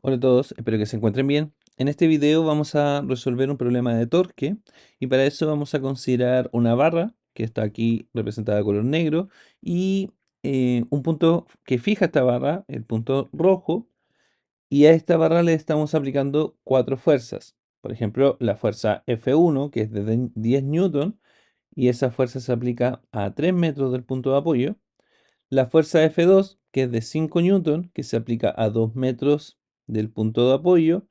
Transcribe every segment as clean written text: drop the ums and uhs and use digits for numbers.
Hola a todos, espero que se encuentren bien. En este video vamos a resolver un problema de torque y para eso vamos a considerar una barra que está aquí representada de color negro y un punto que fija esta barra, el punto rojo, y a esta barra le estamos aplicando cuatro fuerzas. Por ejemplo, la fuerza F1, que es de 10 newton, y esa fuerza se aplica a 3 metros del punto de apoyo. La fuerza F2, que es de 5 newton, que se aplica a 2 metros del punto de apoyo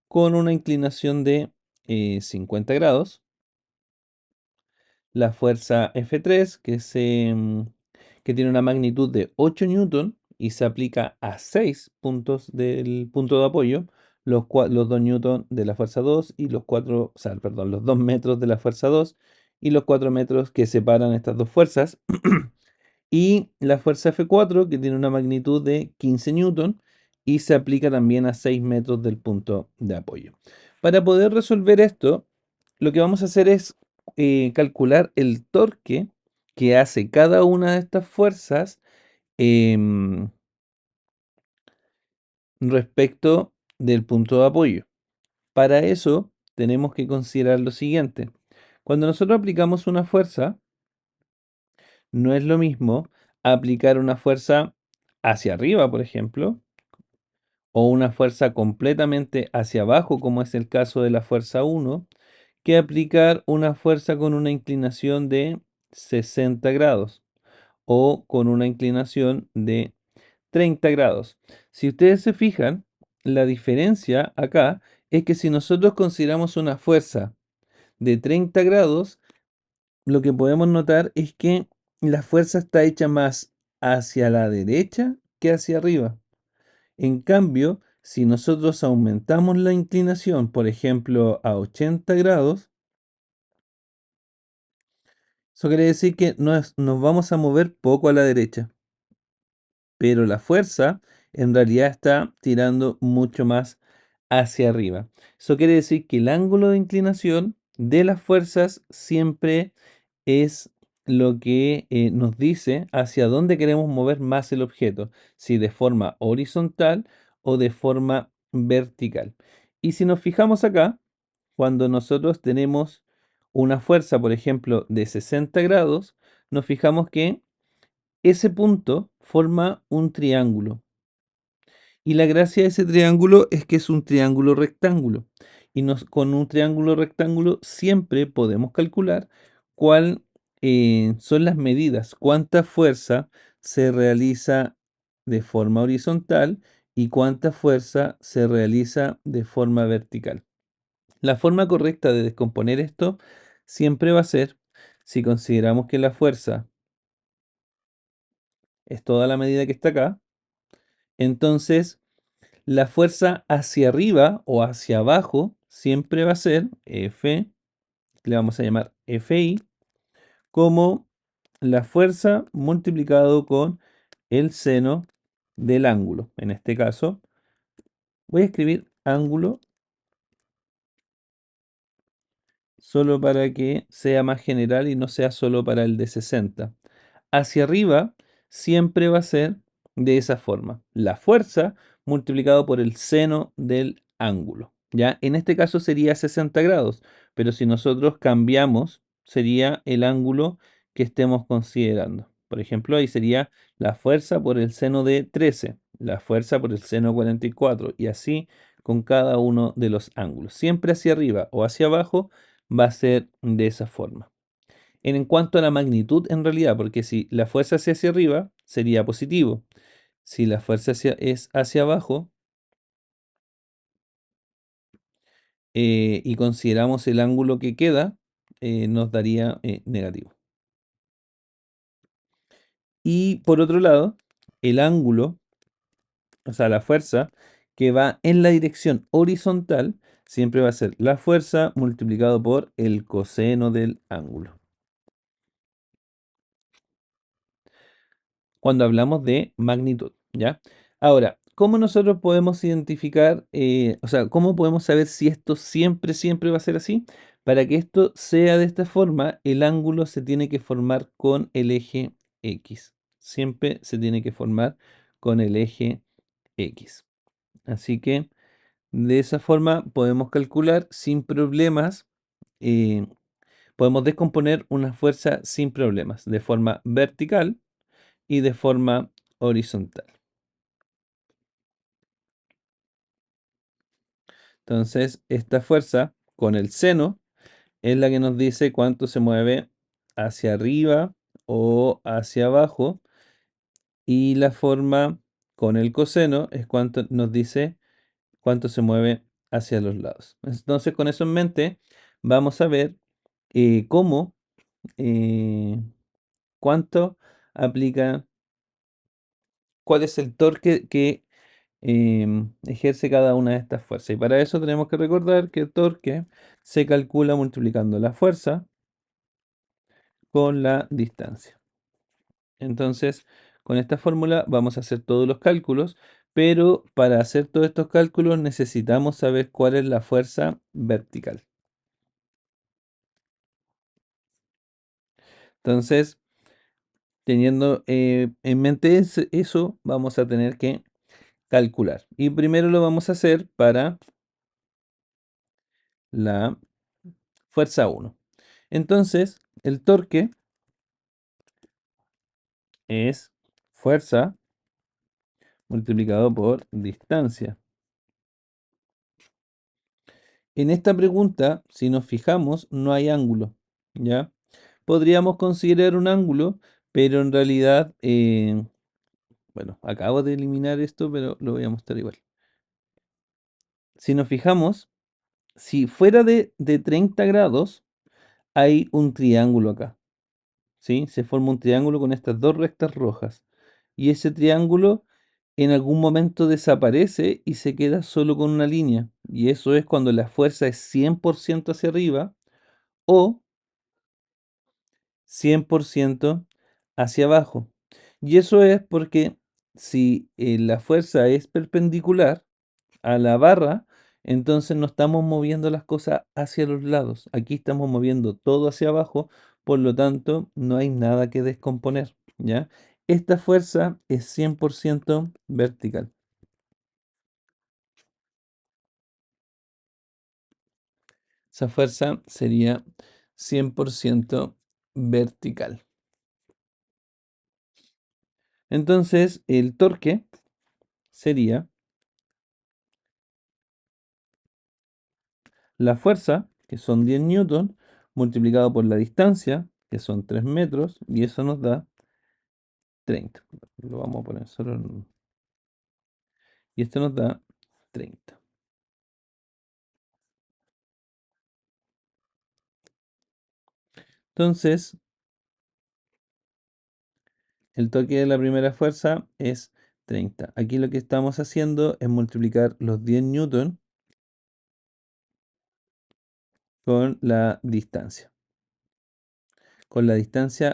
con una inclinación de 50 grados. La fuerza F3, que tiene una magnitud de 8 newton y se aplica a 6 puntos del punto de apoyo, los 2 newton de la fuerza 2 y los 4, o sea, perdón, los 2 metros de la fuerza 2 y los 4 metros que separan estas dos fuerzas. Y la fuerza F4, que tiene una magnitud de 15 newton y se aplica también a 6 metros del punto de apoyo. Para poder resolver esto, lo que vamos a hacer es calcular el torque que hace cada una de estas fuerzas em, respecto del punto de apoyo. Para eso tenemos que considerar lo siguiente. Cuando nosotros aplicamos una fuerza, no es lo mismo aplicar una fuerza hacia arriba, por ejemplo, o una fuerza completamente hacia abajo, como es el caso de la fuerza 1, que aplicar una fuerza con una inclinación de 60 grados o con una inclinación de 30 grados. Si ustedes se fijan, la diferencia acá es que si nosotros consideramos una fuerza de 30 grados, lo que podemos notar es que la fuerza está hecha más hacia la derecha que hacia arriba. En cambio, si nosotros aumentamos la inclinación, por ejemplo, a 80 grados, eso quiere decir que nos vamos a mover poco a la derecha, pero la fuerza en realidad está tirando mucho más hacia arriba. Eso quiere decir que el ángulo de inclinación de las fuerzas siempre es lo que nos dice hacia dónde queremos mover más el objeto, si de forma horizontal o de forma vertical. Y si nos fijamos acá, cuando nosotros tenemos una fuerza, por ejemplo, de 60 grados, nos fijamos que ese punto forma un triángulo. Y la gracia de ese triángulo es que es un triángulo rectángulo. Y con un triángulo rectángulo siempre podemos calcular cuál son las medidas, cuánta fuerza se realiza de forma horizontal y cuánta fuerza se realiza de forma vertical. La forma correcta de descomponer esto siempre va a ser, si consideramos que la fuerza es toda la medida que está acá, entonces la fuerza hacia arriba o hacia abajo siempre va a ser F, le vamos a llamar FI, como la fuerza multiplicado con el seno del ángulo. En este caso, voy a escribir ángulo solo para que sea más general y no sea solo para el de 60. Hacia arriba siempre va a ser de esa forma. La fuerza multiplicado por el seno del ángulo. ¿Ya? En este caso sería 60 grados, pero si nosotros cambiamos, sería el ángulo que estemos considerando. Por ejemplo, ahí sería la fuerza por el seno de 13, la fuerza por el seno de 44, y así con cada uno de los ángulos. Siempre hacia arriba o hacia abajo va a ser de esa forma. En cuanto a la magnitud, en realidad, porque si la fuerza es hacia arriba, sería positivo. Si la fuerza es hacia abajo y consideramos el ángulo que queda, nos daría negativo. Y por otro lado, el ángulo, o sea, la fuerza que va en la dirección horizontal, siempre va a ser la fuerza multiplicado por el coseno del ángulo. Cuando hablamos de magnitud, ¿ya? Ahora, ¿cómo nosotros podemos identificar, o sea, cómo podemos saber si esto siempre, siempre va a ser así? Para que esto sea de esta forma, el ángulo se tiene que formar con el eje X. Siempre se tiene que formar con el eje X. Así que de esa forma podemos calcular sin problemas, eh, podemos descomponer una fuerza sin problemas, de forma vertical y de forma horizontal. Entonces, esta fuerza con el seno es la que nos dice cuánto se mueve hacia arriba o hacia abajo, y la forma con el coseno es cuánto nos dice cuánto se mueve hacia los lados. Entonces, con eso en mente, vamos a ver cómo, eh, cuánto aplica, cuál es el torque que ejerce cada una de estas fuerzas. Y para eso tenemos que recordar que el torque se calcula multiplicando la fuerza con la distancia. Entonces, con esta fórmula vamos a hacer todos los cálculos, pero para hacer todos estos cálculos necesitamos saber cuál es la fuerza vertical. Entonces, teniendo en mente eso, vamos a tener que calcular. Y primero lo vamos a hacer para la fuerza 1. Entonces, el torque es fuerza multiplicado por distancia. En esta pregunta, si nos fijamos, no hay ángulo, ¿ya? Podríamos considerar un ángulo, pero en realidad, bueno, acabo de eliminar esto, pero lo voy a mostrar igual. Si nos fijamos, si fuera de 30 grados, hay un triángulo acá, ¿sí? Se forma un triángulo con estas dos rectas rojas. Y ese triángulo en algún momento desaparece y se queda solo con una línea. Y eso es cuando la fuerza es 100% hacia arriba o 100% hacia abajo. Y eso es porque si la fuerza es perpendicular a la barra, entonces no estamos moviendo las cosas hacia los lados. Aquí estamos moviendo todo hacia abajo, por lo tanto no hay nada que descomponer, ¿ya? Esta fuerza es 100% vertical. Esa fuerza sería 100% vertical. Entonces el torque sería la fuerza, que son 10 newton, multiplicado por la distancia, que son 3 metros, y eso nos da 30. Lo vamos a poner solo y esto nos da 30. Entonces, el toque de la primera fuerza es 30. Aquí lo que estamos haciendo es multiplicar los 10 newton con la distancia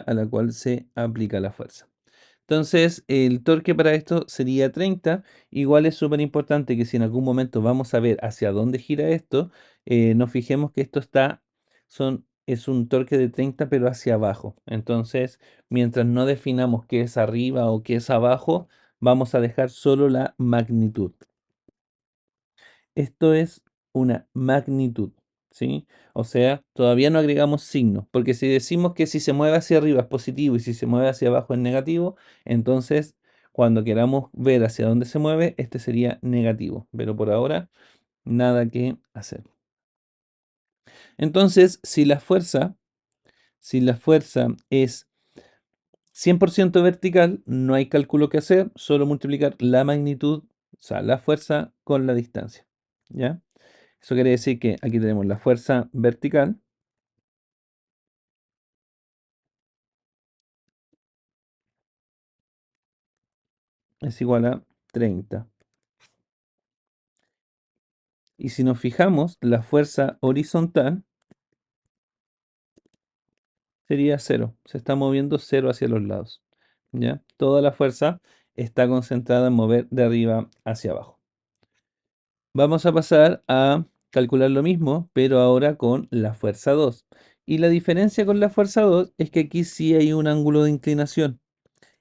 a la cual se aplica la fuerza. Entonces, el torque para esto sería 30. Igual es súper importante que si en algún momento vamos a ver hacia dónde gira esto, nos fijemos que esto es un torque de 30 pero hacia abajo. Entonces, mientras no definamos qué es arriba o qué es abajo, vamos a dejar solo la magnitud. Esto es una magnitud, ¿sí? O sea, todavía no agregamos signo, porque si decimos que si se mueve hacia arriba es positivo y si se mueve hacia abajo es negativo, entonces cuando queramos ver hacia dónde se mueve, este sería negativo. Pero por ahora, nada que hacer. Entonces, si la fuerza es 100% vertical, no hay cálculo que hacer, solo multiplicar la magnitud, o sea, la fuerza con la distancia, ¿ya? Eso quiere decir que aquí tenemos la fuerza vertical, es igual a 30. Y si nos fijamos, la fuerza horizontal sería cero. Se está moviendo cero hacia los lados, ¿ya? Toda la fuerza está concentrada en mover de arriba hacia abajo. Vamos a pasar a calcular lo mismo, pero ahora con la fuerza 2. Y la diferencia con la fuerza 2 es que aquí sí hay un ángulo de inclinación,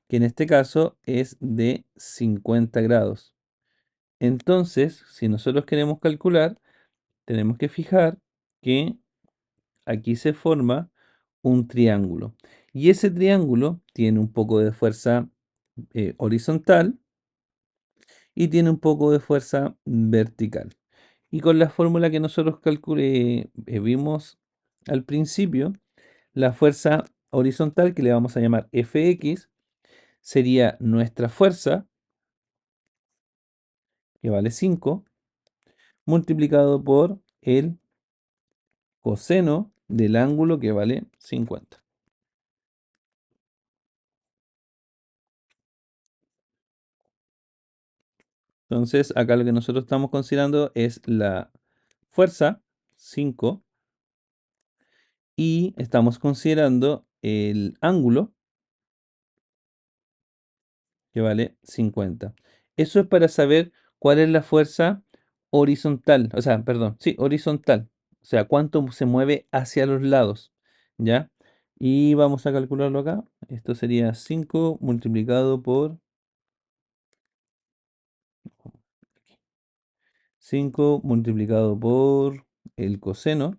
que en este caso es de 50 grados. Entonces, si nosotros queremos calcular, tenemos que fijar que aquí se forma un triángulo. Y ese triángulo tiene un poco de fuerza horizontal y tiene un poco de fuerza vertical. Y con la fórmula que nosotros vimos al principio, la fuerza horizontal, que le vamos a llamar Fx, sería nuestra fuerza, que vale 5, multiplicado por el coseno del ángulo, que vale 50. Entonces, acá lo que nosotros estamos considerando es la fuerza, 5, y estamos considerando el ángulo, que vale 50. Eso es para saber cuál es la fuerza horizontal, o sea, perdón, sí, horizontal, o sea, cuánto se mueve hacia los lados, ¿ya? Y vamos a calcularlo acá. Esto sería 5 multiplicado por 5 multiplicado por el coseno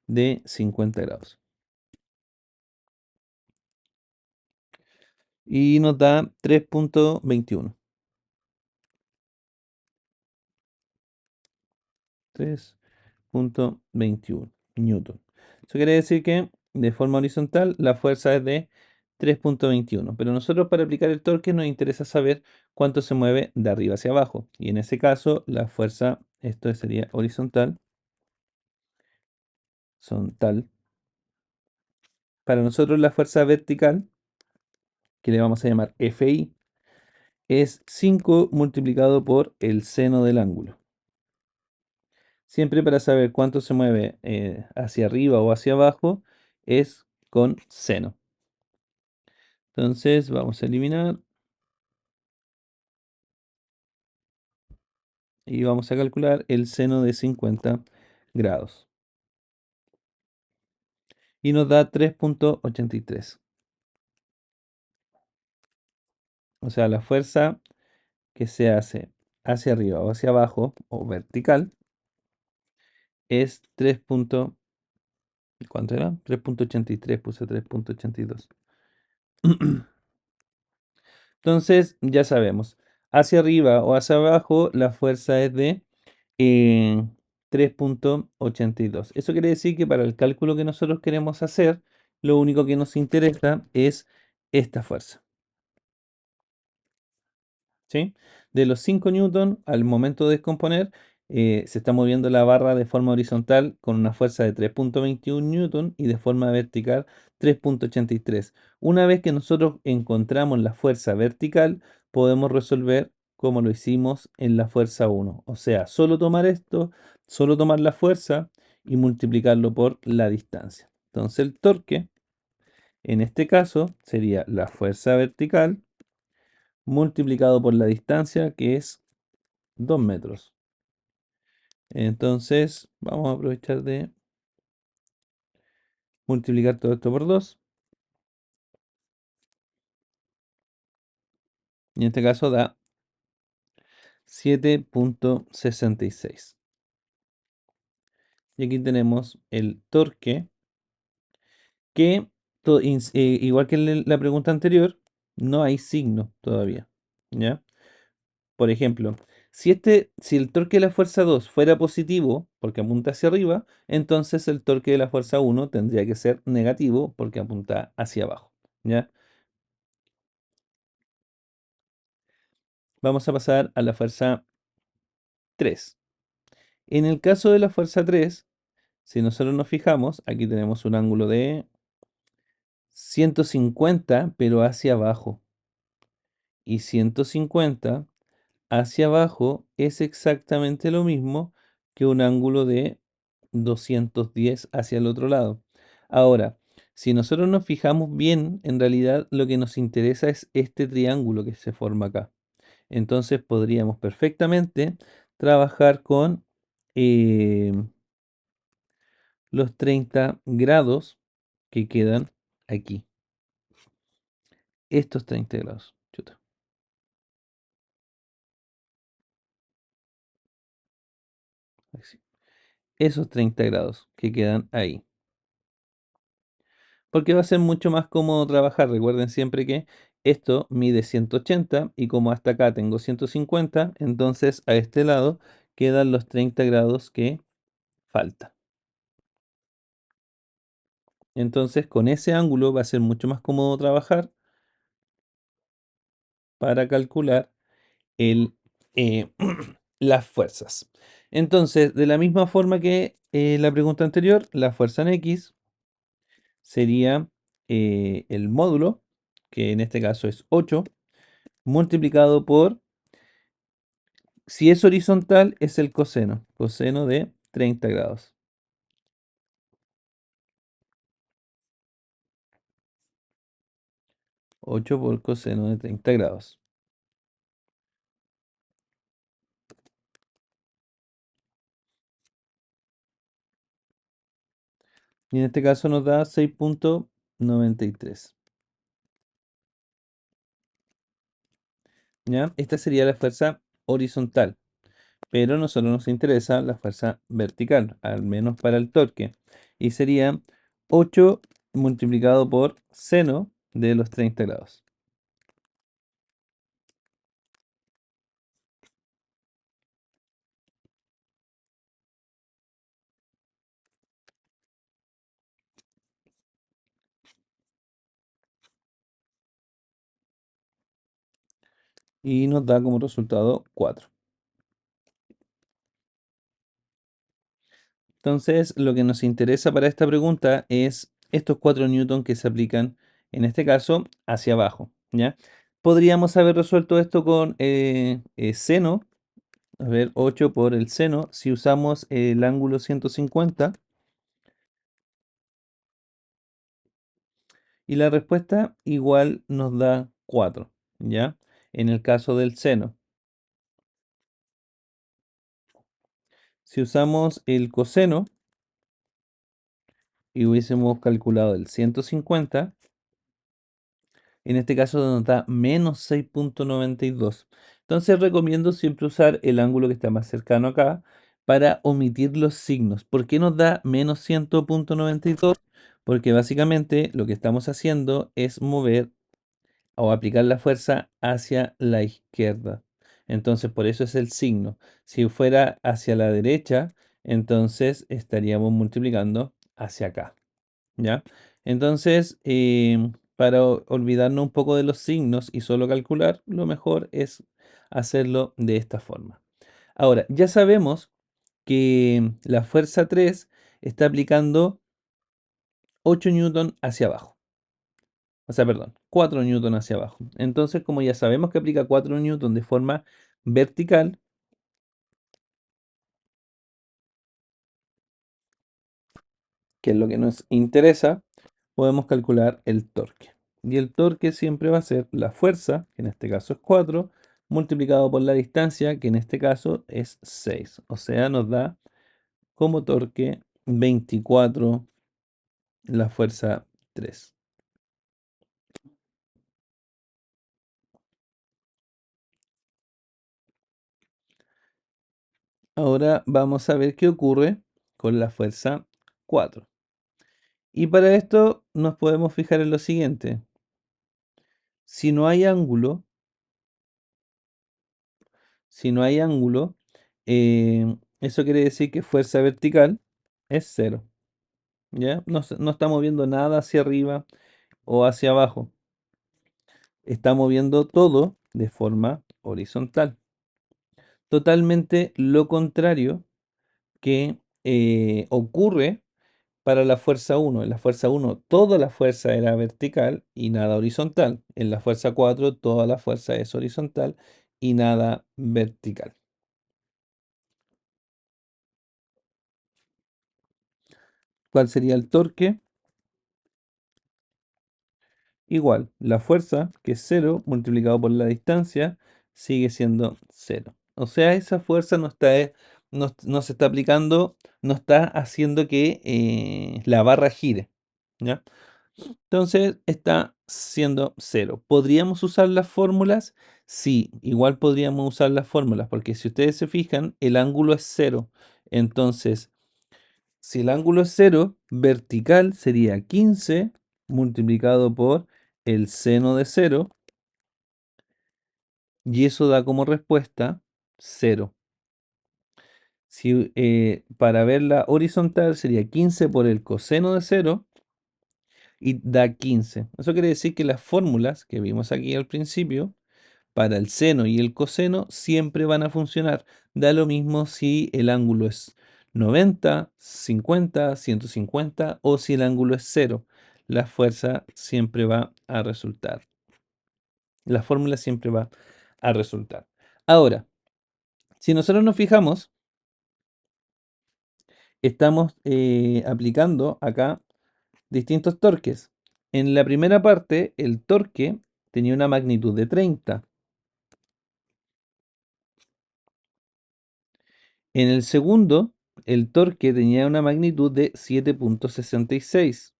de 50 grados. Y nos da 3,21. 3,21 newton. Eso quiere decir que de forma horizontal la fuerza es de 3,21. Pero nosotros para aplicar el torque nos interesa saber cuánto se mueve de arriba hacia abajo. Y en ese caso la fuerza, esto sería horizontal, son tal. Para nosotros la fuerza vertical, que le vamos a llamar Fi, es 5 multiplicado por el seno del ángulo. Siempre para saber cuánto se mueve hacia arriba o hacia abajo es con seno. Entonces vamos a eliminar y vamos a calcular el seno de 50 grados. Y nos da 3,83. O sea, la fuerza que se hace hacia arriba o hacia abajo o vertical es 3. ¿Cuánto era? 3,83, puse 3,82. Entonces, ya sabemos, hacia arriba o hacia abajo la fuerza es de 3,82. Eso quiere decir que para el cálculo que nosotros queremos hacer, lo único que nos interesa es esta fuerza. ¿Sí? De los 5 newton al momento de descomponer, se está moviendo la barra de forma horizontal con una fuerza de 3,21 newton y de forma vertical 3,83. Una vez que nosotros encontramos la fuerza vertical, podemos resolver como lo hicimos en la fuerza 1. O sea, solo tomar esto, solo tomar la fuerza y multiplicarlo por la distancia. Entonces el torque, en este caso, sería la fuerza vertical multiplicado por la distancia, que es 2 metros. Entonces, vamos a aprovechar de multiplicar todo esto por 2. Y en este caso da 7,66. Y aquí tenemos el torque, que, igual que en la pregunta anterior, no hay signo todavía. ¿Ya? Por ejemplo, si el torque de la fuerza 2 fuera positivo, porque apunta hacia arriba, entonces el torque de la fuerza 1 tendría que ser negativo, porque apunta hacia abajo. ¿Ya? Vamos a pasar a la fuerza 3. En el caso de la fuerza 3, si nosotros nos fijamos, aquí tenemos un ángulo de 150, pero hacia abajo. Y 150 hacia abajo es exactamente lo mismo que un ángulo de 210 hacia el otro lado. Ahora, si nosotros nos fijamos bien, en realidad lo que nos interesa es este triángulo que se forma acá. Entonces podríamos perfectamente trabajar con eh, los 30 grados que quedan aquí. Estos 30 grados. Chuta. Así. Esos 30 grados que quedan ahí. Porque va a ser mucho más cómodo trabajar. Recuerden siempre que esto mide 180 y como hasta acá tengo 150, entonces a este lado quedan los 30 grados que falta. Entonces con ese ángulo va a ser mucho más cómodo trabajar para calcular el, las fuerzas. Entonces, de la misma forma que la pregunta anterior, la fuerza en X sería el módulo, que en este caso es 8, multiplicado por, si es horizontal, es el coseno de 30 grados. 8 por coseno de 30 grados. Y en este caso nos da 6,93. ¿Ya? Esta sería la fuerza horizontal, pero a nosotros nos interesa la fuerza vertical, al menos para el torque. Y sería 8 multiplicado por seno de los 30 grados. Y nos da como resultado 4. Entonces, lo que nos interesa para esta pregunta es estos 4 newton que se aplican, en este caso, hacia abajo, ¿ya? Podríamos haber resuelto esto con seno, a ver, 8 por el seno, si usamos el ángulo 150, y la respuesta igual nos da 4, ¿ya? En el caso del seno. Si usamos el coseno y hubiésemos calculado el 150, en este caso nos da menos 6,92. Entonces recomiendo siempre usar el ángulo que está más cercano acá para omitir los signos. ¿Por qué nos da menos 100,92? Porque básicamente lo que estamos haciendo es mover o aplicar la fuerza hacia la izquierda. Entonces por eso es el signo. Si fuera hacia la derecha, entonces estaríamos multiplicando hacia acá. ¿Ya? Entonces, para olvidarnos un poco de los signos y solo calcular, lo mejor es hacerlo de esta forma. Ahora, ya sabemos que la fuerza 3 está aplicando 8 newton hacia abajo. O sea, perdón, 4 newton hacia abajo. Entonces, como ya sabemos que aplica 4 newton de forma vertical, que es lo que nos interesa, podemos calcular el torque. Y el torque siempre va a ser la fuerza, que en este caso es 4, multiplicado por la distancia, que en este caso es 6. O sea, nos da como torque 24 la fuerza 3. Ahora vamos a ver qué ocurre con la fuerza 4. Y para esto nos podemos fijar en lo siguiente. Si no hay ángulo, si no hay ángulo, eso quiere decir que fuerza vertical es cero. ¿Ya? No, no está moviendo nada hacia arriba o hacia abajo. Está moviendo todo de forma horizontal. Totalmente lo contrario que ocurre para la fuerza 1. En la fuerza 1 toda la fuerza era vertical y nada horizontal. En la fuerza 4 toda la fuerza es horizontal y nada vertical. ¿Cuál sería el torque? Igual, la fuerza, que es cero, multiplicado por la distancia, sigue siendo cero. O sea, esa fuerza no se está aplicando, no está haciendo que la barra gire. ¿Ya? Entonces está siendo cero. ¿Podríamos usar las fórmulas? Sí, igual podríamos usar las fórmulas, porque si ustedes se fijan, el ángulo es cero. Entonces, si el ángulo es 0, vertical sería 15 multiplicado por el seno de 0, y eso da como respuesta 0. Si, para verla horizontal sería 15 por el coseno de 0 y da 15. Eso quiere decir que las fórmulas que vimos aquí al principio, para el seno y el coseno, siempre van a funcionar. Da lo mismo si el ángulo es 90, 50, 150 o si el ángulo es 0. La fuerza siempre va a resultar. La fórmula siempre va a resultar. Ahora, si nosotros nos fijamos, estamos aplicando acá distintos torques. En la primera parte, el torque tenía una magnitud de 30. En el segundo, el torque tenía una magnitud de 7,66.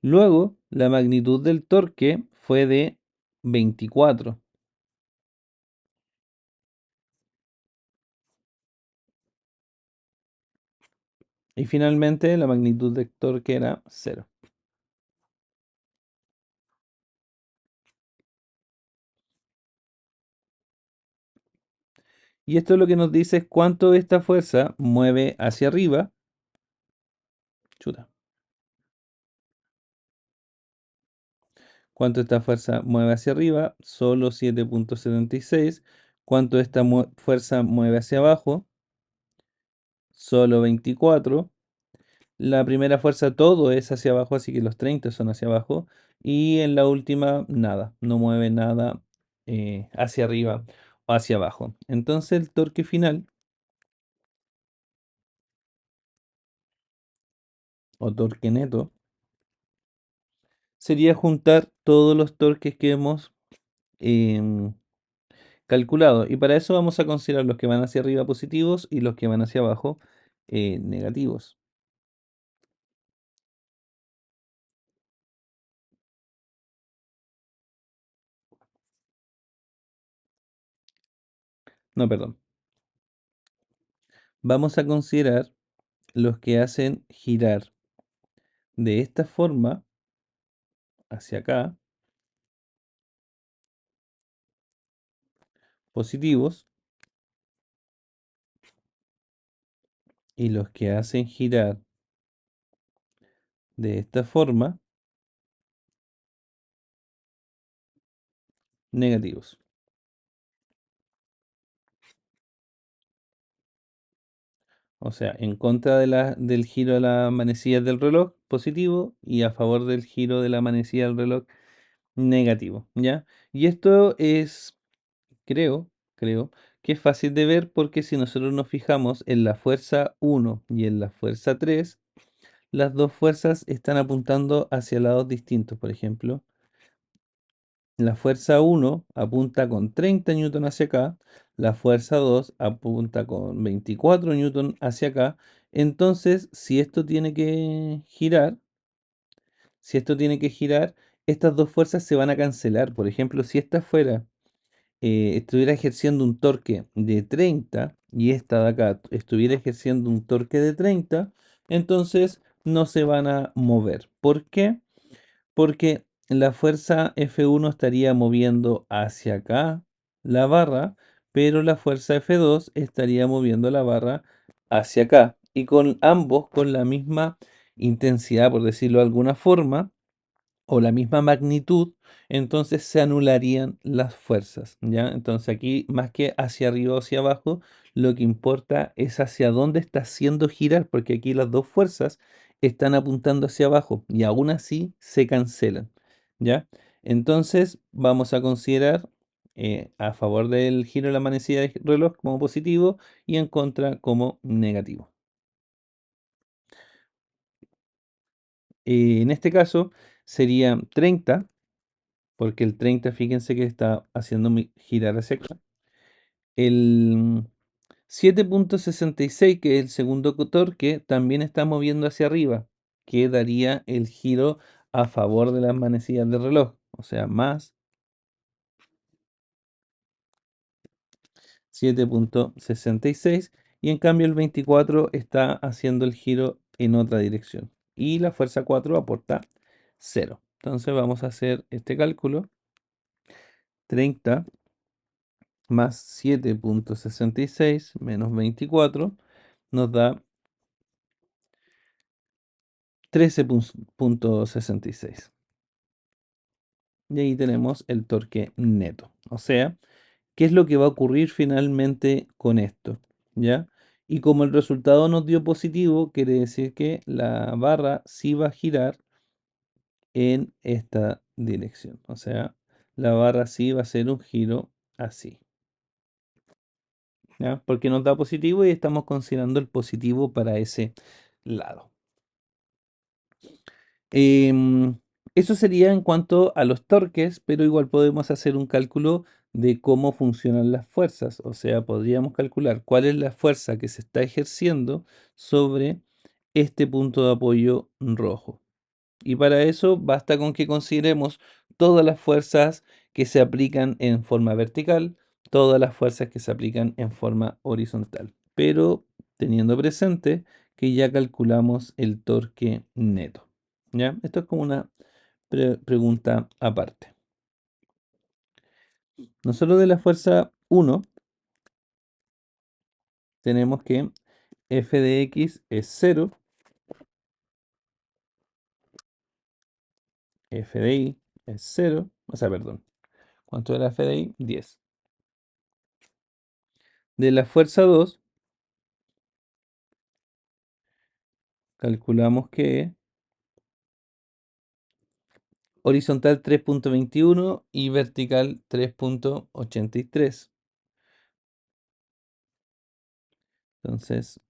Luego, la magnitud del torque fue de 24. Y finalmente, la magnitud del torque era 0. Y esto lo que nos dice es cuánto esta fuerza mueve hacia arriba. Chuta. Cuánto esta fuerza mueve hacia arriba, solo 7,76. Cuánto esta fuerza mueve hacia abajo, solo 24. La primera fuerza todo es hacia abajo, así que los 30 son hacia abajo. Y en la última, nada, no mueve nada hacia arriba o hacia abajo. Entonces el torque final, o torque neto, sería juntar todos los torques que hemos em, calculado. Y para eso vamos a considerar los que van hacia arriba positivos y los que van hacia abajo negativos. No, perdón. Vamos a considerar los que hacen girar de esta forma hacia acá, positivos, y los que hacen girar de esta forma, negativos. O sea, en contra del giro de la manecilla del reloj, positivo, y a favor del giro de la manecilla del reloj, negativo, ¿ya? Y esto es, creo que es fácil de ver porque si nosotros nos fijamos en la fuerza 1 y en la fuerza 3, las dos fuerzas están apuntando hacia lados distintos. Por ejemplo, la fuerza 1 apunta con 30 newton hacia acá, la fuerza 2 apunta con 24 newton hacia acá. Entonces, si esto tiene que girar, estas dos fuerzas se van a cancelar. Por ejemplo, si esta estuviera ejerciendo un torque de 30 y esta de acá estuviera ejerciendo un torque de 30, entonces no se van a mover. ¿Por qué? Porque la fuerza F1 estaría moviendo hacia acá la barra, pero la fuerza F2 estaría moviendo la barra hacia acá. Y con ambos con la misma intensidad, por decirlo de alguna forma, o la misma magnitud, entonces se anularían las fuerzas, ¿ya? Entonces aquí, más que hacia arriba o hacia abajo, lo que importa es hacia dónde está haciendo girar, porque aquí las dos fuerzas están apuntando hacia abajo y aún así se cancelan, ¿ya? Entonces vamos a considerar a favor del giro de la manecilla del reloj como positivo y en contra como negativo. En este caso sería 30, porque el 30, fíjense que está haciendo girar hacia acá. El 7,66, que es el segundo torque, también está moviendo hacia arriba, que daría el giro a favor de las manecillas del reloj. o sea, más 7,66 y en cambio el 24 está haciendo el giro en otra dirección y la fuerza 4 aporta 0. Entonces vamos a hacer este cálculo. 30 más 7,66 menos 24 nos da 13,66. Y ahí tenemos el torque neto. O sea, ¿qué es lo que va a ocurrir finalmente con esto? ¿Ya? Y como el resultado nos dio positivo, quiere decir que la barra sí va a girar en esta dirección. O sea, la barra sí va a hacer un giro así. ¿Ya? Porque nos da positivo y estamos considerando el positivo para ese lado. Em, Eso sería en cuanto a los torques, pero igual podemos hacer un cálculo de cómo funcionan las fuerzas. O sea, podríamos calcular cuál es la fuerza que se está ejerciendo sobre este punto de apoyo rojo. Y para eso basta con que consideremos todas las fuerzas que se aplican en forma vertical, todas las fuerzas que se aplican en forma horizontal, pero teniendo presente que ya calculamos el torque neto. ¿Ya? Esto es como una pregunta aparte. Nosotros de la fuerza 1 tenemos que f de x es 0, f de y es 0, o sea, perdón, ¿cuánto era f de y? 10. De la fuerza 2 calculamos que horizontal 3,21 y vertical 3,83. Entonces,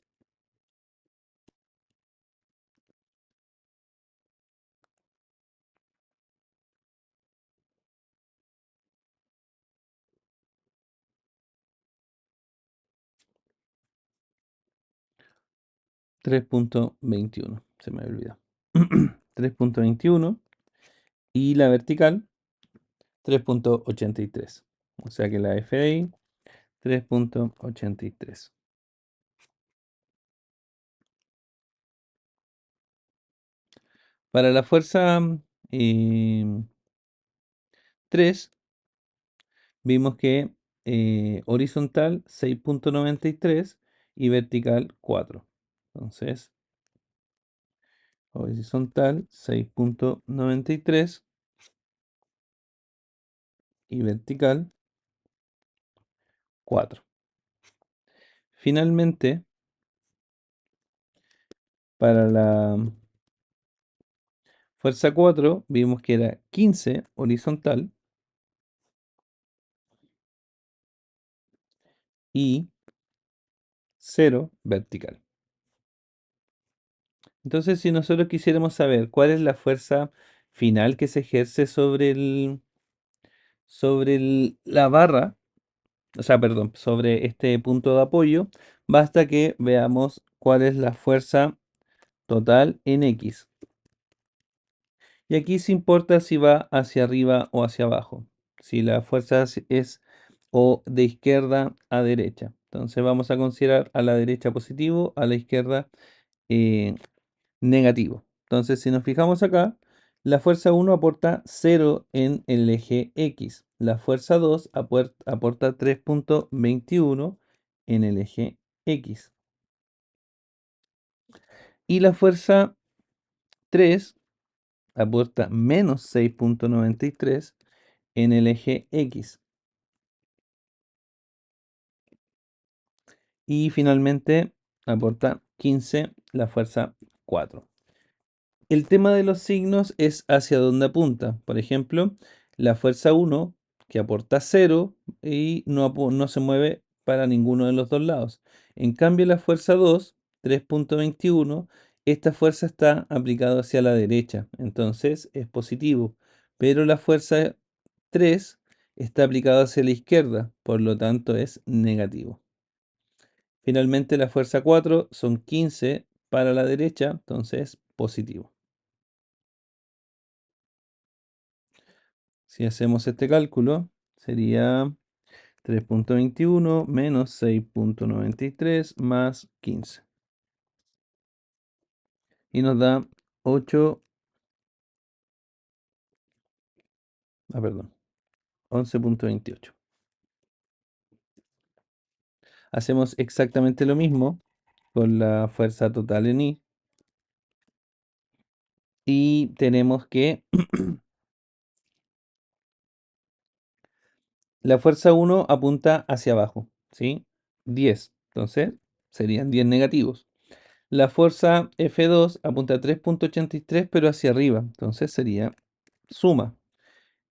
3,21. Se me olvidó. 3,21 y la vertical 3,83. O sea que la FDI 3,83. Para la fuerza 3, vimos que horizontal 6,93 y vertical 4. Entonces, horizontal 6,93 y vertical 4. Finalmente, para la fuerza 4 vimos que era 15 horizontal y 0 vertical. Entonces, si nosotros quisiéramos saber cuál es la fuerza final que se ejerce la barra, o sea, perdón, sobre este punto de apoyo, basta que veamos cuál es la fuerza total en X. Y aquí se importa si va hacia arriba o hacia abajo, si la fuerza es o de izquierda a derecha. Entonces vamos a considerar a la derecha positivo, a la izquierda eh, negativo. Entonces, si nos fijamos acá, la fuerza 1 aporta 0 en el eje X. La fuerza 2 aporta 3,21 en el eje X. Y la fuerza 3 aporta menos 6,93 en el eje X. Y finalmente aporta 15 la fuerza 4. El tema de los signos es hacia dónde apunta. Por ejemplo, la fuerza 1 que aporta 0 y no se mueve para ninguno de los dos lados. En cambio, la fuerza 2, 3,21, esta fuerza está aplicada hacia la derecha, entonces es positivo. Pero la fuerza 3 está aplicada hacia la izquierda, por lo tanto es negativo. Finalmente, la fuerza 4 son 15 para la derecha, entonces positivo. Si hacemos este cálculo, sería 3.21 menos 6.93 más 15. Y nos da 8, perdón, 11.28. Hacemos exactamente lo mismo con la fuerza total en I y tenemos que la fuerza 1 apunta hacia abajo, ¿sí? 10, entonces serían 10 negativos. La fuerza F2 apunta a 3.83 pero hacia arriba, entonces sería suma.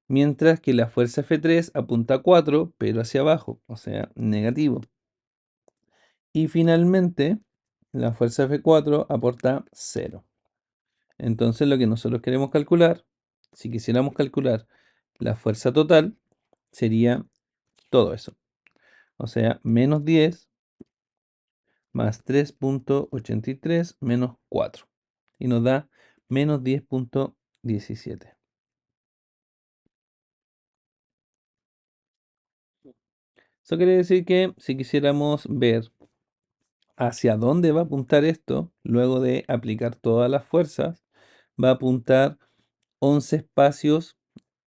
Mientras que la fuerza F3 apunta a 4 pero hacia abajo, o sea, negativo. Y finalmente, la fuerza F4 aporta 0. Entonces lo que nosotros queremos calcular, si quisiéramos calcular la fuerza total, sería todo eso. O sea, menos 10 más 3.83 menos 4. Y nos da menos 10.17. Eso quiere decir que si quisiéramos ver hacia dónde va a apuntar esto, luego de aplicar todas las fuerzas, va a apuntar 11 espacios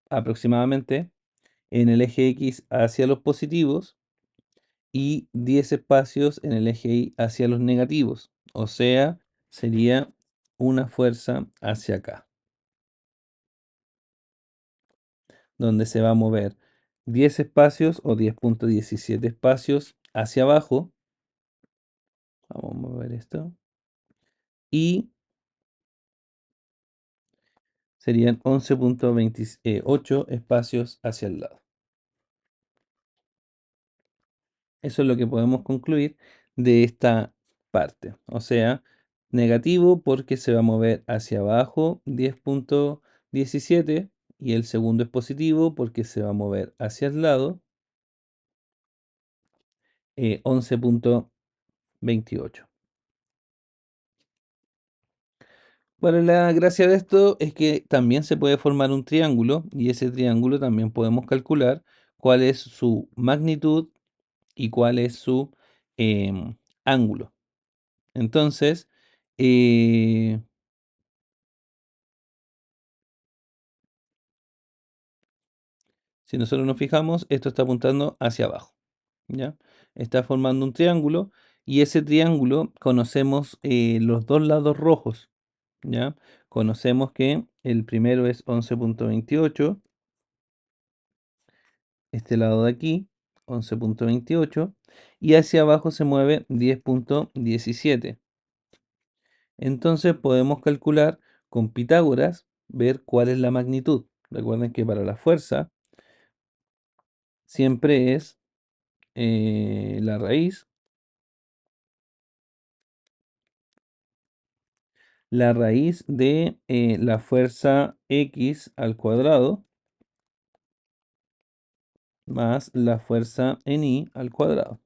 aproximadamente en el eje X hacia los positivos y 10 espacios en el eje Y hacia los negativos. O sea, sería una fuerza hacia acá, donde se va a mover 10 espacios o 10.17 espacios hacia abajo. Vamos a mover esto. Y serían 11.28 espacios hacia el lado. Eso es lo que podemos concluir de esta parte. O sea, negativo porque se va a mover hacia abajo 10.17 y el segundo es positivo porque se va a mover hacia el lado 11.28. Bueno, la gracia de esto es que también se puede formar un triángulo y ese triángulo también podemos calcular cuál es su magnitud y cuál es su ángulo. Entonces, eh, si nosotros nos fijamos, esto está apuntando hacia abajo, ¿ya? Está formando un triángulo y ese triángulo conocemos los dos lados rojos, ¿ya? Conocemos que el primero es 11.28, este lado de aquí, 11.28, y hacia abajo se mueve 10.17. Entonces podemos calcular con Pitágoras, ver cuál es la magnitud. Recuerden que para la fuerza siempre es la raíz de la fuerza X al cuadrado más la fuerza en Y al cuadrado.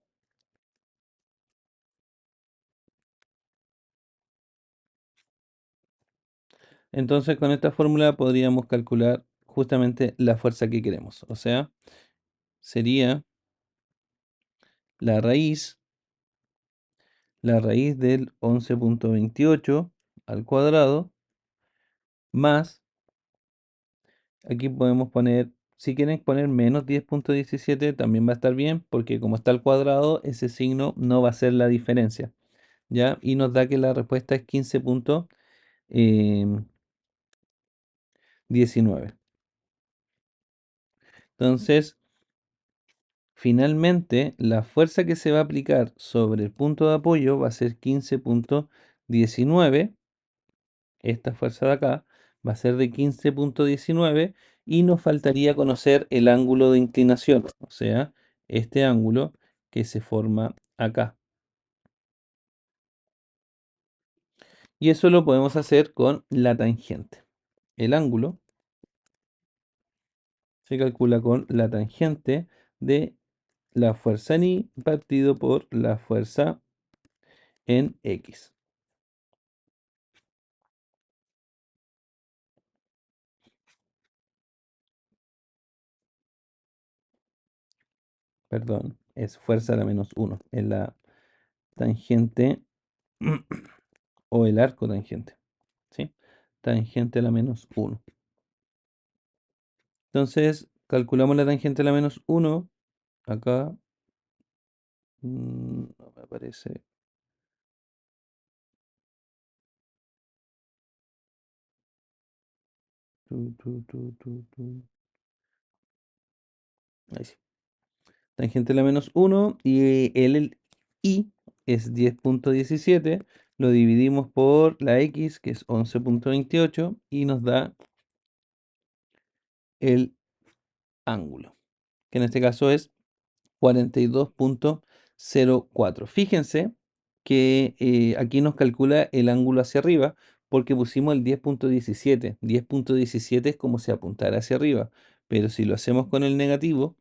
Entonces con esta fórmula podríamos calcular justamente la fuerza que queremos. O sea, sería la raíz del 11.28 al cuadrado más, aquí podemos poner, si quieren poner menos 10.17 también va a estar bien, porque como está al cuadrado, ese signo no va a ser la diferencia, ¿ya? Y nos da que la respuesta es 15.19. Entonces, finalmente, la fuerza que se va a aplicar sobre el punto de apoyo va a ser 15.19. Esta fuerza de acá va a ser de 15.19 y nos faltaría conocer el ángulo de inclinación, o sea, este ángulo que se forma acá. Y eso lo podemos hacer con la tangente. El ángulo se calcula con la tangente de la fuerza en Y partido por la fuerza en X. perdón, es fuerza a la menos uno. Es la tangente o el arco tangente, ¿sí? Tangente a la menos uno. Entonces, calculamos la tangente a la menos uno. Acá no me aparece. Ahí sí. Tangente a la menos uno y el i es 10,17. Lo dividimos por la x, que es 11,28, y nos da el ángulo, que en este caso es 42,04. Fíjense que aquí nos calcula el ángulo hacia arriba porque pusimos el 10,17. 10,17 es como si apuntara hacia arriba, pero si lo hacemos con el negativo,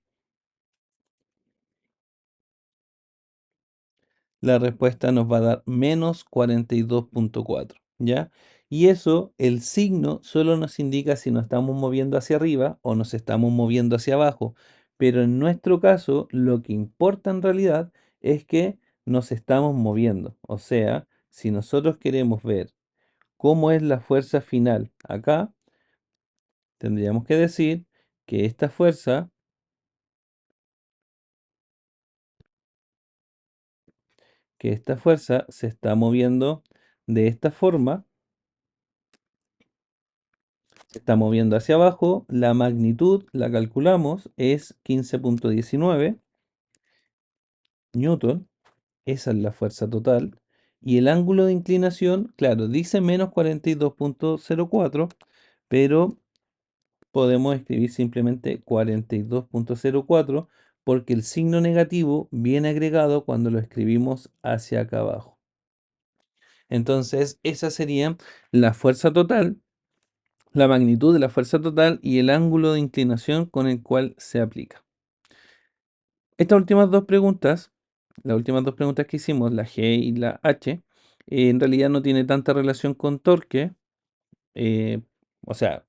la respuesta nos va a dar menos 42,4, ¿ya? Y eso, el signo, solo nos indica si nos estamos moviendo hacia arriba o nos estamos moviendo hacia abajo. Pero en nuestro caso, lo que importa en realidad es que nos estamos moviendo. O sea, si nosotros queremos ver cómo es la fuerza final acá, tendríamos que decir que esta fuerza se está moviendo de esta forma. Se está moviendo hacia abajo, la magnitud la calculamos, es 15,19 newton, esa es la fuerza total, y el ángulo de inclinación, claro, dice menos 42,04, pero podemos escribir simplemente 42,04 porque el signo negativo viene agregado cuando lo escribimos hacia acá abajo. Entonces, esa sería la fuerza total, la magnitud de la fuerza total y el ángulo de inclinación con el cual se aplica. Estas últimas dos preguntas, las últimas dos preguntas que hicimos, la G y la H, en realidad no tiene tanta relación con torque, eh, o sea,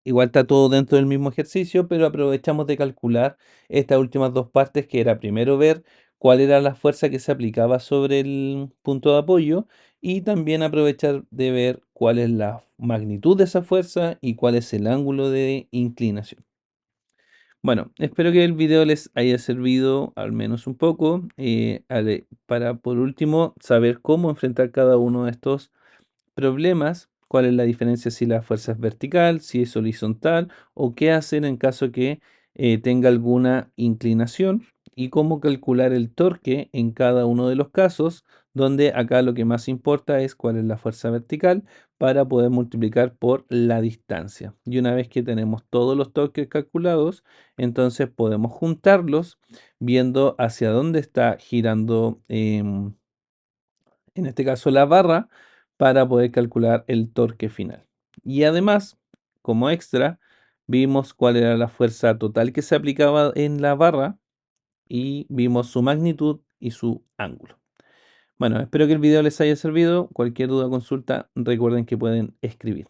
igual está todo dentro del mismo ejercicio, pero aprovechamos de calcular estas últimas dos partes, que era primero ver cuál era la fuerza que se aplicaba sobre el punto de apoyo y también aprovechar de ver cuál es la magnitud de esa fuerza y cuál es el ángulo de inclinación. Bueno, espero que el video les haya servido al menos un poco para por último saber cómo enfrentar cada uno de estos problemas, cuál es la diferencia si la fuerza es vertical, si es horizontal o qué hacer en caso que tenga alguna inclinación y cómo calcular el torque en cada uno de los casos, donde acá lo que más importa es cuál es la fuerza vertical para poder multiplicar por la distancia. Y una vez que tenemos todos los torques calculados, entonces podemos juntarlos viendo hacia dónde está girando en este caso la barra, para poder calcular el torque final. Y además, como extra, vimos cuál era la fuerza total que se aplicaba en la barra y vimos su magnitud y su ángulo. Bueno, espero que el video les haya servido. Cualquier duda o consulta, recuerden que pueden escribir.